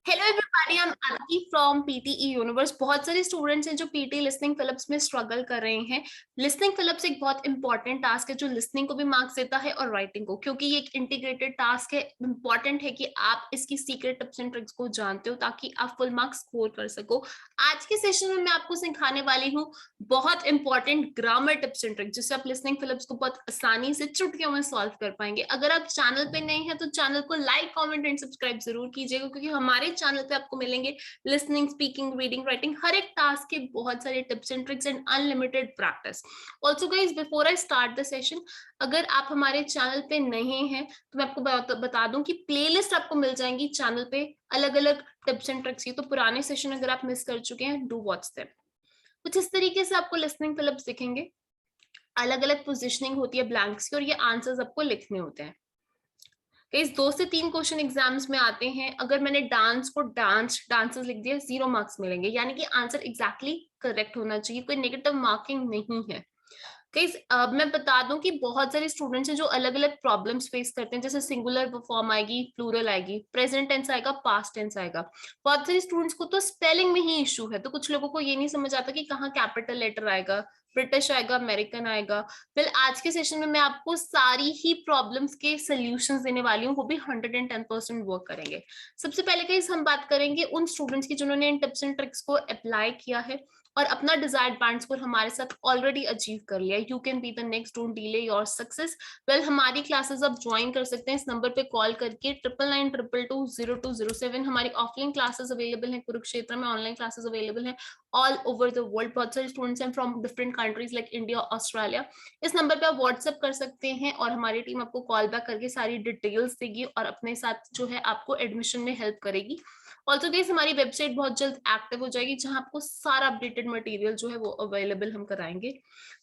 Hello everybody, I am Aarti from PTE universe. बहुत सारे students हैं जो पीटी लिसनिंग फिलिप्स में स्ट्रगल कर रहे हैं। लिसनिंग फिलिप्स एक बहुत इंपॉर्टेंट टास्क है जो लिसनिंग को भी मार्क्स देता है और राइटिंग को, क्योंकि ये एक इंटीग्रेटेड टास्क है। इंपॉर्टेंट है कि आप इसकी सीक्रेट टिप्स एंड ट्रिक्स को जानते हो ताकि आप फुल मार्क्स स्कोर कर सको। आज के सेशन में मैं आपको सिखाने वाली हूँ बहुत important grammar tips and tricks, जिससे आप लिसनिंग फिलिप्स को बहुत आसानी से चुटकियों में सॉल्व कर पाएंगे। अगर आप चैनल पे नए हैं तो चैनल को लाइक, कमेंट एंड सब्सक्राइब जरूर कीजिएगा, क्योंकि हमारे चैनल पे आपको मिलेंगे लिसनिंग, स्पीकिंग, रीडिंग, राइटिंग, हर एक टास्क के बहुत सारे tips and tricks and unlimited practice. Also guys, before I start the session, अगर आप हमारे चैनल पे नए हैं तो मैं आपको बता दूं कि प्लेलिस्ट आपको मिल जाएंगी चैनल पे, अलग अलग टिप्स एंड ट्रिक्स की। तो पुराने सेशन अगर आप मिस कर चुके हैं, डू वॉच देम। कुछ इस तरीके से आपको लिसनिंग फिलिप्स दिखेंगे। अलग अलग पोजिशनिंग होती है ब्लैंक्स की, और ये आंसर्स आपको लिखने होते हैं। गाइस, 2 से 3 क्वेश्चन एग्जाम्स में आते हैं। अगर मैंने डांस को डांसेस लिख दिया, 0 मार्क्स मिलेंगे, यानी कि आंसर एग्जैक्टली करेक्ट होना चाहिए, कोई नेगेटिव मार्किंग नहीं है। गाइस, मैं बता दूं कि बहुत सारे स्टूडेंट्स हैं जो अलग अलग प्रॉब्लम्स फेस करते हैं, जैसे सिंगुलर फॉर्म आएगी, प्लूरल आएगी, प्रेजेंट टेंस आएगा, पास्ट टेंस आएगा। बहुत सारे स्टूडेंट्स को तो स्पेलिंग में ही इशू है, तो कुछ लोगों को ये नहीं समझ आता कि कहाँ कैपिटल लेटर आएगा, ब्रिटिश आएगा, अमेरिकन आएगा। फिर आज के सेशन में मैं आपको सारी ही प्रॉब्लम्स के सोल्यूशंस देने वाली हूँ, वो भी 110% वर्क करेंगे। सबसे पहले गाइस हम बात करेंगे उन स्टूडेंट्स की जिन्होंने इन टिप्स एंड ट्रिक्स को अप्लाई किया है और अपना डिजायर्ड बैंड स्कोर हमारे साथ ऑलरेडी अचीव कर लिया। You can be the next, don't delay your success. Well, हमारी क्लासेस आप ज्वाइन कर सकते हैं इस नंबर पे कॉल करके, 9992220207। हमारी ऑफलाइन क्लासेस अवेलेबल हैं कुरुक्षेत्र में, ऑनलाइन क्लासेस अवेलेबल हैं ऑल ओवर द वर्ल्ड। बहुत सारे स्टूडेंट्स हैं from different countries like India, Australia. इस नंबर पे आप व्हाट्सएप कर सकते हैं और हमारी टीम आपको कॉल बैक करके सारी डिटेल्स देगी और अपने साथ जो है आपको एडमिशन में हेल्प करेगी। ऑल्सो गाइस, हमारी वेबसाइट बहुत जल्द एक्टिव हो जाएगी, जहां आपको सारा अपडेटेड मटेरियल जो है वो अवेलेबल हम कराएंगे।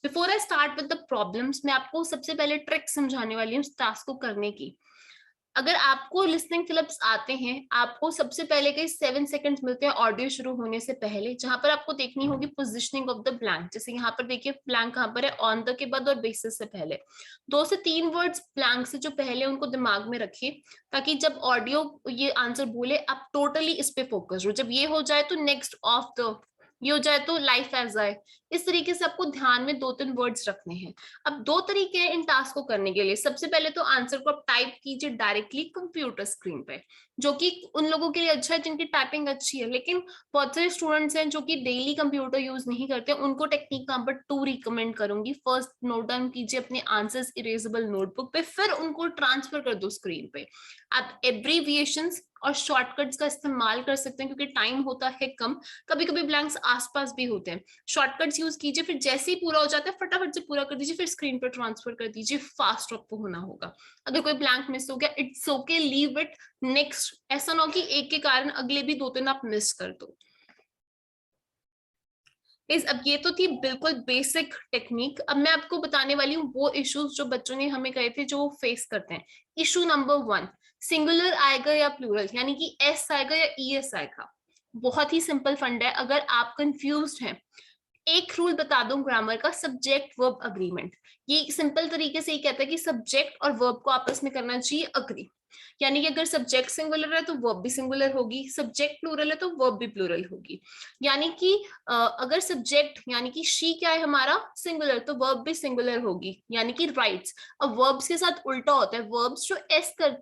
Before I start with the problems, मैं आपको सबसे पहले ट्रिक समझाने वाली हूँ इस टास्क को करने की। अगर आपको लिसनिंग फिलिप्स आते हैं, आपको सबसे पहले कई 7 सेकंड्स मिलते हैं ऑडियो शुरू होने से पहले, जहां पर आपको देखनी होगी पोजिशनिंग ऑफ द ब्लैंक। जैसे यहाँ पर देखिए ब्लैंक कहाँ पर है, ऑन द के बाद और बेसिस से पहले। 2 से 3 वर्ड्स ब्लैंक से जो पहले उनको दिमाग में रखिए, ताकि जब ऑडियो ये आंसर बोले आप टोटली इस पे फोकस हो। जब ये हो जाए तो नेक्स्ट ऑफ द, ये हो जाए तो लाइफ एज आए। इस तरीके से आपको ध्यान में 2-3 वर्ड्स रखने हैं। अब 2 तरीके हैं इन टास्क को करने के लिए। सबसे पहले तो आंसर को आप टाइप कीजिए डायरेक्टली कंप्यूटर स्क्रीन पे, जो कि उन लोगों के लिए अच्छा है जिनकी टाइपिंग अच्छी है। लेकिन बहुत सारे स्टूडेंट्स हैं जो कि डेली कंप्यूटर यूज नहीं करते, उनको टेक्निक नंबर 2 रिकमेंड करूंगी। फर्स्ट, नोट डाउन कीजिए अपने आंसर्स इरेजेबल नोटबुक पे, फिर उनको ट्रांसफर कर दो स्क्रीन पे। आप एब्रीविएशंस और शॉर्टकट्स का इस्तेमाल कर सकते हैं, क्योंकि टाइम होता है कम, कभी कभी ब्लैंक्स आसपास भी होते हैं। शॉर्टकट्स यूज कीजिए, फिर जैसे ही पूरा हो जाता है फटाफट से पूरा कर दीजिए, फिर स्क्रीन पर ट्रांसफर कर दीजिए। फास्ट आपको होना होगा। अगर कोई ब्लैंक मिस हो गया, it's okay, leave it, next. ऐसा ना हो कि एक के कारण अगले भी 2-3 आप मिस कर दो। अब ये तो थी बिल्कुल बेसिक टेक्निक। अब मैं आपको बताने वाली हूँ वो इश्यूज जो बच्चों ने हमें कहे थे जो वो फेस करते हैं। इशू नंबर 1, सिंगुलर आएगा या प्लूरल, यानी कि एस आएगा या ई एस आएगा। बहुत ही सिंपल फंडा है। अगर आप कंफ्यूज्ड हैं, एक रूल बता दूं ग्रामर का, सब्जेक्ट वर्ब अग्रीमेंट। ये सिंपल तरीके से ये कहता है कि सब्जेक्ट और वर्ब को आपस में करना चाहिए अग्री। यानी कि अगर सब्जेक्ट सिंगुलर है तो वर्ब भी सिंगुलर होगी, सब्जेक्ट प्लूरल है तो वर्ब भी प्लूरल होगी। यानी कि अगर सब्जेक्ट यानी कि शी क्या है हमारा, सिंगुलर, तो वर्ब भी सिंगुलर होगी, यानी कि राइट्स। अब वर्ब्स के साथ उल्टा होता है, वर्ब्स जो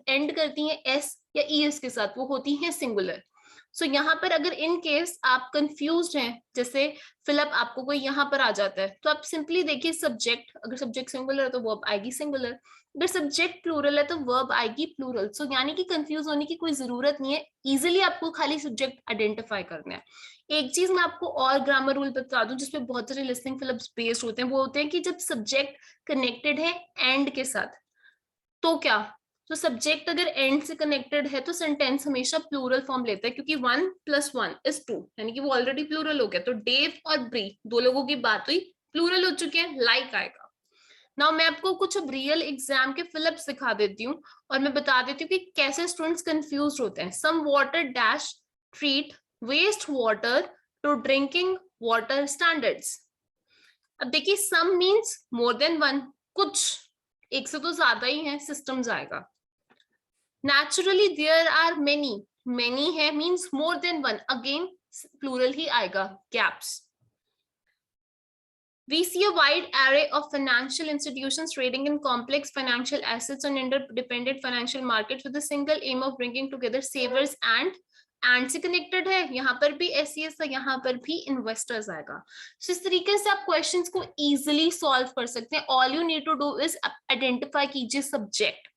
एंड करती हैं एस या ई एस के साथ, वो होती हैं सिंगुलर। सो यहाँ पर अगर इन केस आप कंफ्यूज हैं, जैसे फिलअप आपको कोई यहाँ पर आ जाता है, तो आप सिंपली देखिए सब्जेक्ट, अगर सब्जेक्ट सिंगुलर है तो वर्ब आएगी सिंगुलर, अगर सब्जेक्ट प्लूरल है तो वर्ब आएगी प्लूरल। सो यानी कि कंफ्यूज होने की कोई जरूरत नहीं है, इजिली आपको खाली सब्जेक्ट आइडेंटिफाई करना है। एक चीज मैं आपको और ग्रामर रूल बता दूं जिसपे बहुत सारे लिसनिंग फिलअप्स बेस्ड होते हैं, वो होते हैं कि जब सब्जेक्ट कनेक्टेड है एंड के साथ, तो क्या, तो सब्जेक्ट अगर एंड से कनेक्टेड है तो सेंटेंस हमेशा प्लूरल फॉर्म लेता है, क्योंकि 1+1 is 2, यानी कि वो ऑलरेडी प्लूरल हो गया। तो डेव और ब्री, 2 लोगों की बात हुई, प्लूरल हो चुके हैं, लाइक आएगा। नाउ मैं आपको कुछ अब रियल एग्जाम के फिलअप सिखा देती हूँ और मैं बता देती हूँ कि कैसे स्टूडेंट्स कंफ्यूज होते हैं। Some water dash treat waste water to drinking water standards. अब देखिए, some means more than one, कुछ एक से तो ज्यादा ही है, सिस्टम्स आएगा। Naturally there are many, many है means more than one, again plural ही आएगा, gaps. We see a wide array of financial institutions trading in complex financial assets on interdependent financial markets with the single aim of bringing together savers and से connected है. यहाँ पर भी SES है, यहाँ पर भी investors आएगा. So इस तरीके से आप questions को easily solve कर सकते हैं. All you need to do is identify कीजिए subject.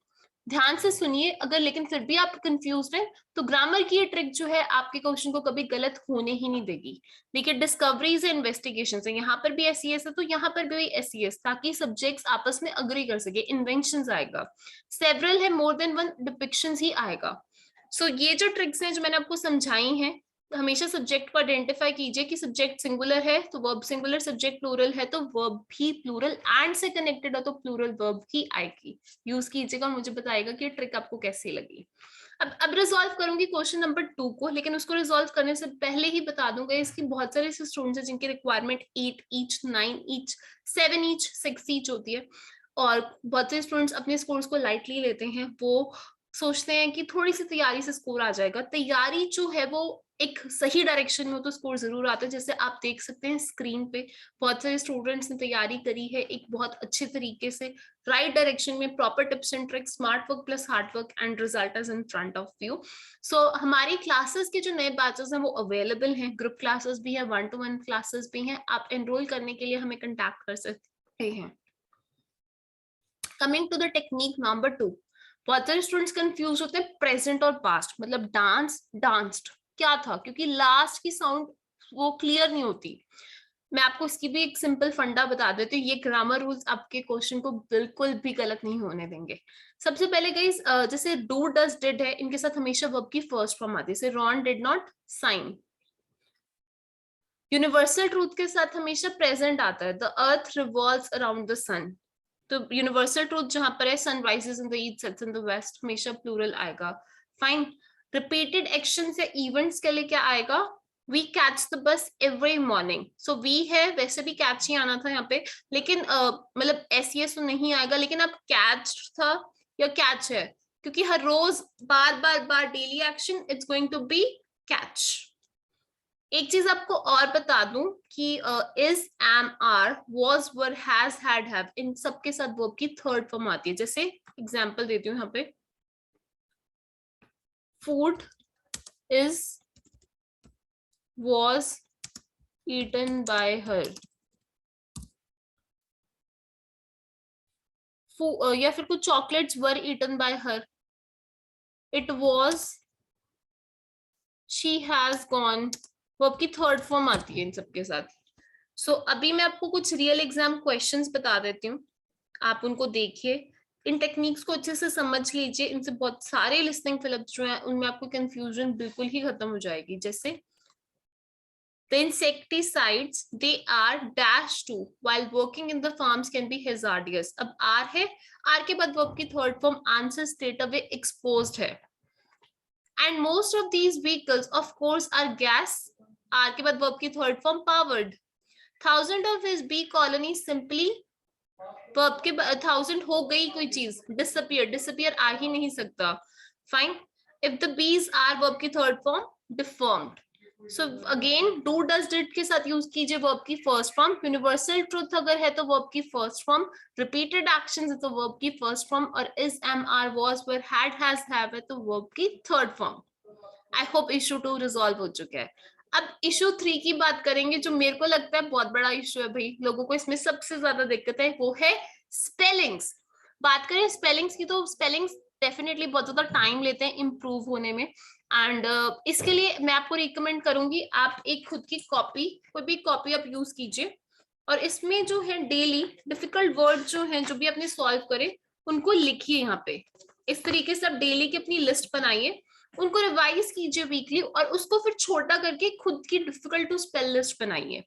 ध्यान से सुनिए, अगर लेकिन फिर भी आप कंफ्यूज हैं तो ग्रामर की ये ट्रिक जो है आपके क्वेश्चन को कभी गलत होने ही नहीं देगी. देखिए डिस्कवरीज एंड इन्वेस्टिगेशन है, यहाँ पर भी एसईएस है तो यहाँ पर भी एसईएस, ताकि सब्जेक्ट्स आपस में अग्री कर सके. इन्वेंशंस आएगा, सेवरल है, मोर देन वन डिपिक्शंस ही आएगा. सो ये जो ट्रिक्स हैं जो मैंने आपको समझाई हैं, हमेशा सब्जेक्ट को आइडेंटिफाई कीजिए कि सब्जेक्ट सिंगुलर है तो वर्ब सिंगुलर, सब्जेक्ट प्लूरल है तो वर्ब भी प्लूरल, एंड से कनेक्टेड है तो प्लूरल वर्ब ही आएगी. यूज कीजिएगा, मुझे बताएगा कि ट्रिक आपको कैसी लगी. अब रिजॉल्व करूंगी क्वेश्चन नंबर 2 को, लेकिन उसको रिजॉल्व करने से पहले ही बता दूंगा इसकी बहुत सारे ऐसे स्टूडेंट्स हैं जिनकी requirement 8 each, 9 each, 7 each, 6 each होती है, और बहुत से स्टूडेंट्स अपने स्कोर्स को लाइटली लेते हैं. वो सोचते हैं कि थोड़ी सी तैयारी से स्कोर आ जाएगा. तैयारी जो है वो एक सही डायरेक्शन में हो तो स्कोर जरूर आता है. जैसे आप देख सकते हैं स्क्रीन पे बहुत सारे स्टूडेंट्स ने तैयारी करी है एक बहुत अच्छे तरीके से, राइट डायरेक्शन में, proper tips and tricks, smart work plus hard work, and result is in front of you. So हमारी क्लासेस के जो नए बैचेस हैं वो अवेलेबल हैं, ग्रुप क्लासेस भी है, 1-to-1 क्लासेस भी हैं. आप एनरोल करने के लिए हमें कंटैक्ट कर सकते हैं. Coming to the technique number 2, बहुत सारे स्टूडेंट्स कंफ्यूज होते हैं प्रेजेंट और पास्ट, मतलब डांस, डांस्ड क्या था, क्योंकि लास्ट की साउंड वो क्लियर नहीं होती. मैं आपको इसकी भी एक सिंपल फंडा बता देती हूँ. ये ग्रामर रूल्स आपके क्वेश्चन को बिल्कुल भी गलत नहीं होने देंगे. सबसे पहले गाइस, जैसे डू, डज, डिड है, इनके साथ हमेशा वर्ब की फर्स्ट फॉर्म आती है, जैसे Ron did not sign. Universal truth के साथ हमेशा प्रेजेंट आता है, the earth revolves around the sun. तो यूनिवर्सल ट्रूथ जहां पर है, sun rises in the east, sets in the west, हमेशा प्लूरल आएगा. फाइन. रिपीटेड एक्शंस या इवेंट्स के लिए क्या आएगा, we catch the bus every morning. So we है, वैसे भी कैच ही आना था यहाँ पे, लेकिन मतलब एसईएस तो नहीं आएगा, लेकिन अब कैच था या कैच है, क्योंकि हर रोज बार बार बार daily action, it's going to be catch. एक चीज आपको और बता दूं कि is, am, are, was, were, has, had, have, इन सबके साथ वर्ब की थर्ड फॉर्म आती है. जैसे एग्जांपल देती हूँ यहाँ पे, food is, was eaten by her. या फिर कुछ chocolates were eaten by her. It was, she has gone. Verb की थर्ड फॉर्म आती है इन सबके साथ. सो अभी मैं आपको कुछ रियल एग्जाम क्वेश्चंस बता देती हूँ, आप उनको देखिए, इन टेक्निक्स को अच्छे से समझ लीजिए. इनसे बहुत सारे लिसनिंग फिलअप्स जो हैं उनमें आपको कंफ्यूजन बिल्कुल ही खत्म हो जाएगी. जैसे the insecticides they are dash to while working in the farms can be hazardous. अब R है, R के बाद verb की third form answer straight away exposed है. And most of these vehicles of course are gas, R के बाद verb की third form powered. Thousand of his bee colony simply, verb के 1000 हो गई कोई चीज, disappear, disappear आ ही नहीं सकता. Fine. If the bees are verb की third form deformed. So again do, does, did के साथ यूज कीजिए वर्ब की फर्स्ट फॉर्म. यूनिवर्सल ट्रूथ अगर है तो वर्ब की फर्स्ट फॉर्म, रिपीटेड एक्शंस है तो वर्ब की फर्स्ट फॉर्म, और is, am, are, was, were, had, has, have है तो वर्ब की third form. I hope issue 2 resolve हो चुका है. अब इशू 3 की बात करेंगे, जो मेरे को लगता है बहुत बड़ा इशू है भाई, लोगों को इसमें सबसे ज्यादा दिक्कत है, वो है स्पेलिंग्स. बात करें स्पेलिंग्स की तो स्पेलिंग्स डेफिनेटली बहुत ज्यादा टाइम लेते हैं इम्प्रूव होने में. एंड इसके लिए मैं आपको रिकमेंड करूंगी, आप एक खुद की कॉपी, कोई भी कॉपी आप यूज कीजिए, और इसमें जो है डेली डिफिकल्ट वर्ड जो हैं जो भी अपने सॉल्व करें उनको लिखिए. यहाँ पे इस तरीके से आप डेली की अपनी लिस्ट बनाइए, उनको रिवाइज कीजिए वीकली, और उसको फिर छोटा करके खुद की डिफिकल्ट टू स्पेल लिस्ट बनाइए.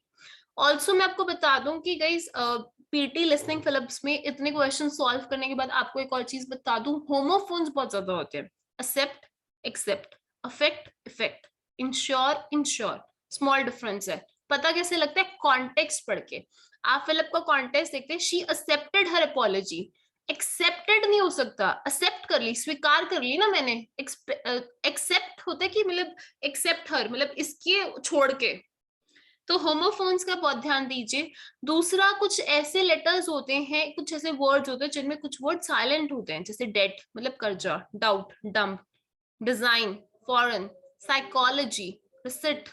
ऑल्सो मैं आपको बता दूं कि गाइस पीटी लिसनिंग फिलअप्स में इतने क्वेश्चन सॉल्व करने के बाद आपको एक और चीज बता दूं, होमोफोन्स बहुत ज्यादा होते हैं. Accept, except, affect, effect, insure, ensure, small difference है. पता कैसे लगता है, कॉन्टेक्स्ट पढ़ के. आप फिलअप का कॉन्टेक्स्ट देखते हैं, she accepted her apology. Accepted नहीं हो सकता, एक्सेप्ट कर ली, स्वीकार कर ली ना मैंने. एक्सेप्ट एक्सेप्ट होता है कि मतलब एक्सेप्ट हर, मतलब इसके छोड़ के, तो होमोफोन्स का बहुत ध्यान दीजिए। दूसरा, कुछ ऐसे लेटर्स होते हैं, कुछ ऐसे वर्ड्स होते हैं जिनमें कुछ वर्ड साइलेंट होते हैं, जैसे डेट मतलब कर्जा, doubt dump, design, foreign, psychology, receipt,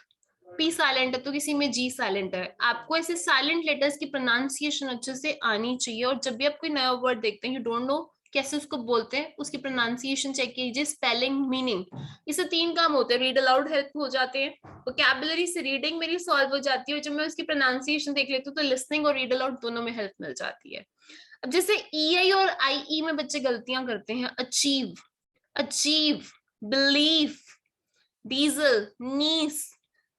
P silent है तो किसी में जी साइलेंट है। आपको ऐसे साइलेंट लेटर्स की प्रोनाउंसिएशन अच्छे से आनी चाहिए, और जब भी आप कोई नया वर्ड देखते हैं, यू डोंट नो कैसे उसको बोलते हैं, उसकी प्रोनाउंसिएशन चेक कीजिए, स्पेलिंग, मीनिंग। इससे 3 काम होते हैं, रीड अलाउड हेल्प हो जाते हैं, वोकैबुलरी से रीडिंग मेरी सॉल्व हो जाती है, और जब मैं उसकी प्रोनाउंसिएशन देख लेती हूँ तो लिसनिंग और रीड अलाउड दोनों में हेल्प मिल जाती है। अब जैसे ई आई और आई ई में बच्चे गलतियां करते हैं, अचीव, अचीव, बिलीव, डीजल, नीस,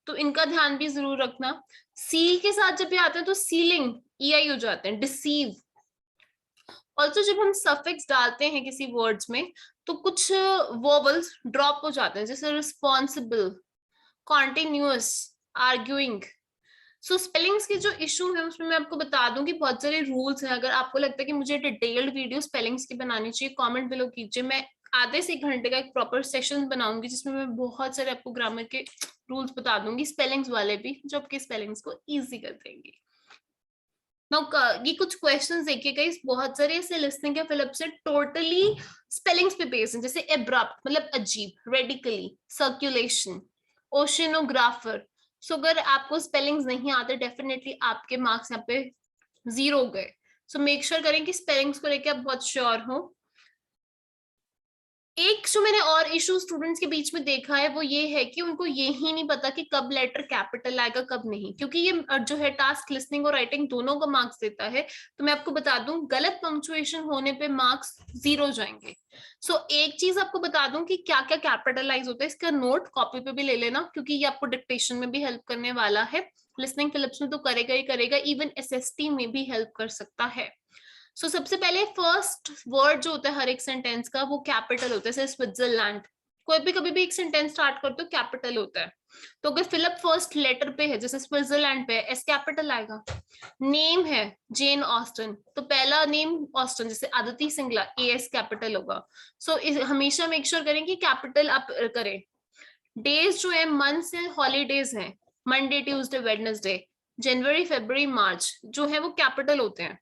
तो इनका ध्यान भी जरूर रखना। सील के साथ जब ये आते हैं तो सीलिंग, ई आई हो जाते हैं, डिसीव। ऑल्सो जब हम सफिक्स डालते हैं किसी वर्ड्स में तो कुछ वोवल्स ड्रॉप हो जाते हैं, जैसे रिस्पॉन्सिबल, कॉन्टिन्यूअस, आर्ग्यूइंग। सो स्पेलिंग्स के जो इशू है उसमें मैं आपको बता दूं कि बहुत सारे रूल्स हैं। अगर आपको लगता है कि मुझे डिटेल्ड वीडियो स्पेलिंग्स की बनानी चाहिए, कमेंट बिलो कीजिए, मैं आधे से 1 घंटे का एक प्रॉपर सेशन बनाऊंगी जिसमें मैं बहुत सारे आपको ग्रामर के रूल्स बता दूंगी, स्पेलिंग्स वाले भी, जो आपके स्पेलिंग्स को इजी कर देंगे। नाउ ये कुछ क्वेश्चंस देखिएगा, इस बहुत सारे ऐसे लिस्टिंग के फिलअप से टोटली स्पेलिंग्स पे बेस्ड हैं, जैसे एब्रप्ट मतलब अजीब, रेडिकली, सर्कुलेशन, ओशिनोग्राफर। सो अगर आपको स्पेलिंग्स नहीं आते, डेफिनेटली आपके मार्क्स यहाँ पे 0 गए। सो मेक श्योर करें कि स्पेलिंग्स को लेकर आप बहुत श्योर हो। एक जो मैंने और इशू स्टूडेंट्स के बीच में देखा है वो ये है कि उनको ये ही नहीं पता कि कब लेटर कैपिटल आएगा कब नहीं, क्योंकि ये जो है टास्क लिसनिंग और राइटिंग दोनों को मार्क्स देता है। तो मैं आपको बता दूं, गलत पंक्चुएशन होने पे मार्क्स 0 जाएंगे। सो एक चीज आपको बता दूं कि क्या क्या कैपिटलाइज होता है, इसका नोट कॉपी पे भी ले लेना, क्योंकि ये आपको डिक्टेशन में भी हेल्प करने वाला है। लिसनिंग फिलिप्स में तो करेगा ही करेगा, इवन एसएसटी में भी हेल्प कर सकता है। सबसे पहले फर्स्ट वर्ड जो होता है हर एक सेंटेंस का वो कैपिटल होता है, जैसे स्विट्जरलैंड। कोई भी कभी भी एक सेंटेंस स्टार्ट करते हो कैपिटल होता है। तो अगर फिलअप फर्स्ट लेटर पे है, जैसे स्विट्जरलैंड पे एस कैपिटल आएगा। नेम है जेन ऑस्टन, तो पहला नेम ऑस्टन, जैसे Aditi Singla, A S capital होगा। हमेशा मेक श्योर करें कि कैपिटल आप करें। डेज जो है मंथ्स हैं, हॉलीडेज हैं, मंडे, ट्यूसडे, वेडनेसडे, जनवरी, फरवरी, मार्च जो है वो कैपिटल होते हैं।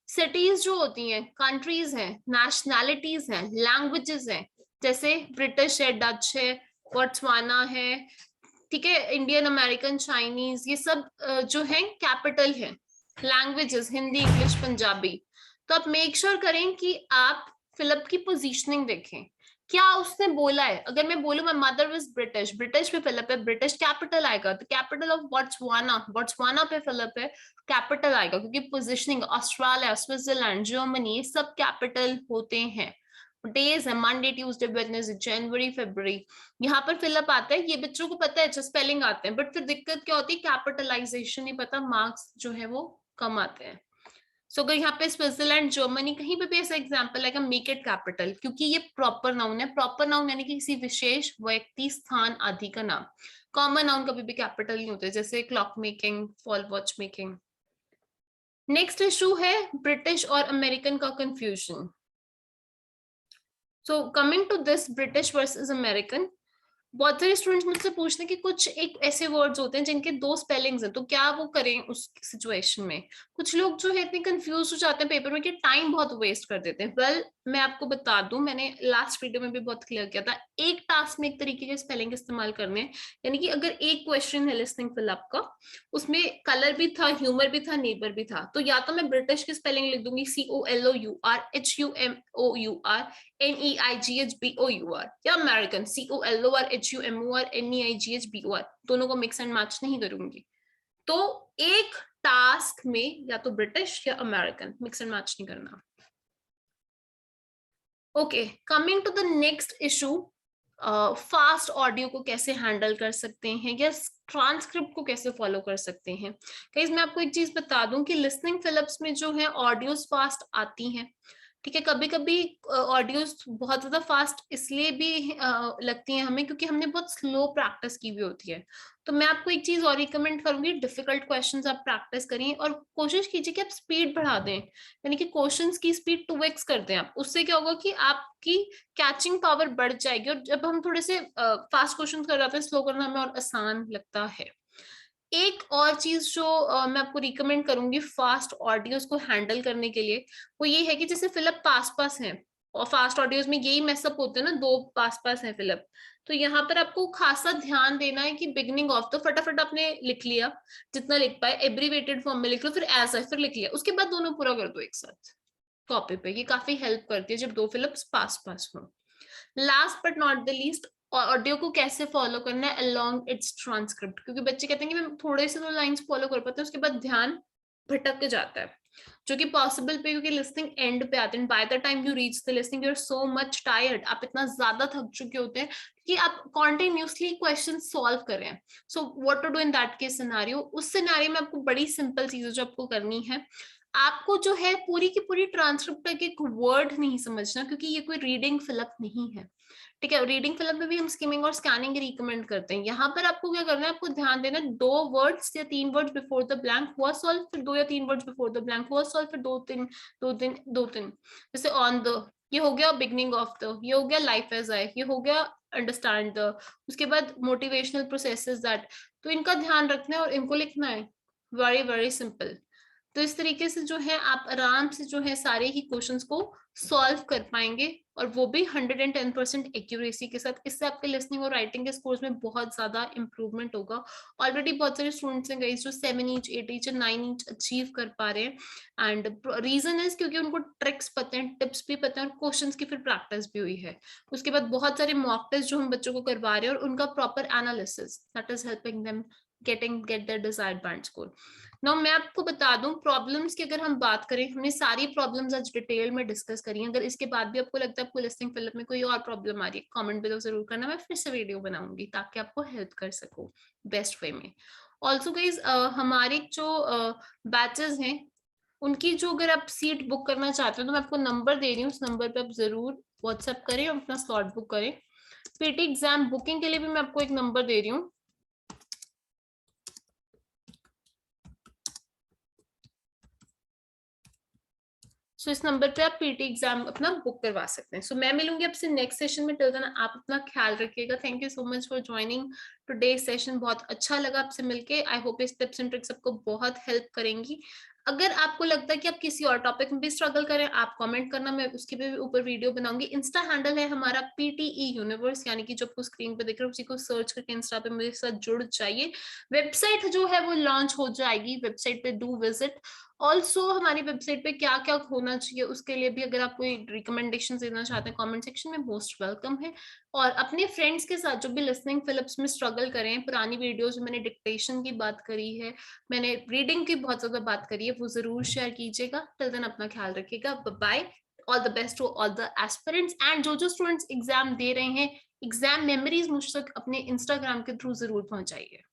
सिटीज जो होती हैं, कंट्रीज हैं, नेशनैलिटीज हैं, लैंग्वेजेस हैं, जैसे ब्रिटिश है, डच है, बोट्सवाना है, ठीक है, इंडियन, अमेरिकन, चाइनीज, ये सब जो है कैपिटल है। Languages Hindi, English, Punjabi. तो आप मेक श्योर करें कि आप फिलअप की पोजीशनिंग देखें, क्या उसने बोला है। अगर मैं बोलूं my mother was British, British पे फिलअप है, ब्रिटिश कैपिटल आएगा। तो कैपिटल ऑफ बोट्सवाना, बोट्सवाना पे फिलअप है, कैपिटल आएगा, क्योंकि पोजीशनिंग, ऑस्ट्रेलिया, स्विट्जरलैंड, जर्मनी, ये सब कैपिटल होते हैं। डेज है मंडे, ट्यूसडे, वेडनेसडे, जनवरी, फरवरी, यहाँ पर फिलअप आता है। ये बच्चों को पता है, अच्छा स्पेलिंग आते हैं, बट फिर दिक्कत क्या होती है, कैपिटलाइजेशन नहीं पता, मार्क्स जो है वो कम आते हैं। अगर यहाँ पे स्विट्जरलैंड, जर्मनी, कहीं पे भी ऐसा एग्जांपल है, मेक इट कैपिटल, क्योंकि ये प्रॉपर नाउन है। प्रॉपर नाउन यानी कि किसी विशेष व्यक्ति, स्थान आदि का नाम। कॉमन नाउन कभी भी कैपिटल नहीं होते, जैसे clock making, fall watch making. Next issue है ब्रिटिश और अमेरिकन का confusion. So coming to this British versus American, बहुत सारे स्टूडेंट्स मुझसे पूछते हैं कि कुछ एक ऐसे वर्ड्स होते हैं जिनके 2 स्पेलिंग्स हैं, तो क्या वो करें उस सिचुएशन में। कुछ लोग जो है इतने कंफ्यूज हो जाते हैं पेपर में कि टाइम बहुत वेस्ट कर देते हैं। वेल, मैं आपको बता दूं, मैंने लास्ट वीडियो में भी बहुत क्लियर किया था, एक टास्क में एक तरीके के स्पेलिंग इस्तेमाल करने हैं। यानी कि अगर एक क्वेश्चन है लिसनिंग फिलअप का, उसमें कलर भी था, ह्यूमर भी था, नेबर भी था, तो या तो मैं ब्रिटिश की स्पेलिंग लिख दूंगी COLOUR, HUMOUR, या अमेरिकन COLORHUMORNEIGHBOR, दोनों को मिक्स एंड मैच नहीं करूंगी। तो एक टास्क में या तो ब्रिटिश या अमेरिकन, मिक्स एंड मैच नहीं करना। Okay, coming to the next issue, fast audio को कैसे हैंडल कर सकते हैं, या ट्रांसक्रिप्ट को कैसे फॉलो कर सकते हैं। गाइस मैं आपको एक चीज बता दूं कि लिसनिंग फिलिप्स में जो है ऑडियोज फास्ट आती हैं, ठीक है, कभी कभी ऑडियोज बहुत ज्यादा फास्ट इसलिए भी लगती हैं हमें क्योंकि हमने बहुत स्लो प्रैक्टिस की हुई होती है। तो मैं आपको एक चीज और रिकमेंड करूंगी, डिफिकल्ट क्वेश्चंस आप प्रैक्टिस करिए और कोशिश कीजिए कि आप स्पीड बढ़ा दें, यानी कि क्वेश्चंस की स्पीड 2x कर दें आप। उससे क्या होगा कि आपकी कैचिंग पावर बढ़ जाएगी, और जब हम थोड़े से फास्ट क्वेश्चन कर जाते हैं, स्लो करना हमें और आसान लगता है। एक और चीज जो मैं आपको रिकमेंड करूंगी फास्ट ऑडियोज को हैंडल करने के लिए, वो ये है कि जैसे फिलअप पास पास है, और फास्ट ऑडियोज में यही मैसअप होते हैं ना, दो पास पास है फिलअप। तो यहाँ पर आपको खासा ध्यान देना है कि बिगनिंग ऑफ तो फटाफट आपने लिख लिया, जितना लिख पाए एब्रीवेटेड फॉर्म में लिख लो, फिर ऐसा फिर लिख लिया, उसके बाद दोनों पूरा कर दो एक साथ कॉपी पे। ये काफी हेल्प करती है जब दो फिलअप्स पास पास हो। Last but not the least, audio को कैसे फॉलो करना है अलोंग इट्स ट्रांसक्रिप्ट, क्योंकि बच्चे कहते हैं कि मैं थोड़े से 2 लाइंस फॉलो कर पाते हैं, उसके बाद ध्यान भटक के जाता है, जो कि पॉसिबल पे, क्योंकि लिसनिंग एंड पे आते हैं। By the time you reach the listening you are so much tired, आप इतना ज्यादा थक चुके होते हैं कि आप कॉन्टिन्यूसली क्वेश्चन सॉल्व कर रहे हैं। So what to do in that case scenario, उस सिनेरियो में आपको बड़ी सिंपल चीजें जो आपको करनी है, आपको जो है पूरी की पूरी ट्रांसक्रिप्ट का एक वर्ड नहीं समझना, क्योंकि ये कोई रीडिंग फिलअप नहीं है। ठीक है, रीडिंग फिलअप में भी हम स्किमिंग और स्कैनिंग रिकमेंड करते हैं। यहाँ पर आपको क्या करना है, आपको ध्यान देना 2 वर्ड्स या 3 वर्ड्स बिफोर द ब्लैंक हुआ सॉल्व, फिर 2 या 3 वर्ड्स बिफोर द ब्लैंक हुआ सॉल्व, फिर दो तीन जैसे ऑन द, ये हो गया बिगनिंग ऑफ द, ये हो गया लाइफ एज आई, ये हो गया अंडरस्टैंड द, उसके बाद मोटिवेशनल प्रोसेसेस दैट। तो इनका ध्यान रखना है और इनको लिखना है, वेरी वेरी सिंपल। तो इस तरीके से जो है आप आराम से जो है सारे ही क्वेश्चंस को सॉल्व कर पाएंगे, और वो भी 110% एक्यूरेसी के साथ। इससे आपके लिसनिंग और राइटिंग के स्कोर्स में बहुत ज्यादा इंप्रूवमेंट होगा। ऑलरेडी बहुत सारे स्टूडेंट्स हैं गाइस जो 7 इंच 8 इंच 9 इंच अचीव कर पा रहे हैं, एंड रीजन इज क्योंकि उनको ट्रिक्स पता हैं, टिप्स भी पता हैं, और क्वेश्चन की फिर प्रैक्टिस भी हुई है। उसके बाद बहुत सारे मॉक टेस्ट जो हम बच्चों को करवा रहे हैं, और उनका proper analysis that is helping them get the desired band score. Now मैं आपको बता दूं प्रॉब्लम्स की, अगर हम बात करें, हमने सारी प्रॉब्लम्स आज डिटेल में डिस्कस करी हैं। अगर इसके बाद भी आपको लगता है आपको लिसनिंग फिलअप में कोई और प्रॉब्लम आ रही है, कमेंट बिलो जरूर करना, मैं फिर से वीडियो बनाऊंगी ताकि आपको हेल्प कर सकूं बेस्ट वे में। ऑल्सो गाइज हमारे जो बैचेस हैं उनकी जो, अगर आप सीट बुक करना चाहते हो तो मैं आपको नंबर दे रही हूँ, उस नंबर पे आप जरूर व्हाट्सएप करें और अपना स्लॉट बुक करें। पीटी एग्जाम बुकिंग के लिए भी मैं आपको एक नंबर दे रही हूँ, सो इस नंबर पे आप पीटी एग्जाम अपना बुक करवा सकते हैं। सो मैं मिलूंगी आपसे नेक्स्ट सेशन में, टिल देन आप अपना ख्याल रखिएगा। Thank you so much for joining today session, बहुत अच्छा लगा आपसे मिलके। आई होप इस टिप्स एंड ट्रिक्स आपको बहुत हेल्प करेंगी। अगर आपको लगता है कि आप किसी और टॉपिक में भी स्ट्रगल करें, आप कमेंट करना, मैं उसकी भी ऊपर वीडियो बनाऊंगी। इंस्टा हैंडल है हमारा पीटीई यूनिवर्स, यानी कि जो आपको स्क्रीन पे दिख रहा है उसी को सर्च करके इंस्टा पे मेरे साथ जुड़ जाइए। वेबसाइट जो है वो लॉन्च हो जाएगी, वेबसाइट पे डू विजिट। ऑल्सो हमारी वेबसाइट पे क्या क्या होना चाहिए उसके लिए भी अगर आप कोई रिकमेंडेशन देना चाहते हैं कमेंट सेक्शन में, मोस्ट वेलकम है। और अपने फ्रेंड्स के साथ जो भी लिसनिंग फिलिप्स में स्ट्रगल करें, पुरानी वीडियोस में मैंने डिक्टेशन की बात करी है, मैंने रीडिंग की बहुत ज्यादा बात करी है, वो जरूर शेयर कीजिएगा। टिल देन अपना ख्याल रखिएगा, bye. All the best to all the aspirants, and जो स्टूडेंट्स एग्जाम दे रहे हैं, एग्जाम मेमोरीज मुझ तक अपने इंस्टाग्राम के थ्रू जरूर पहुंचाइए।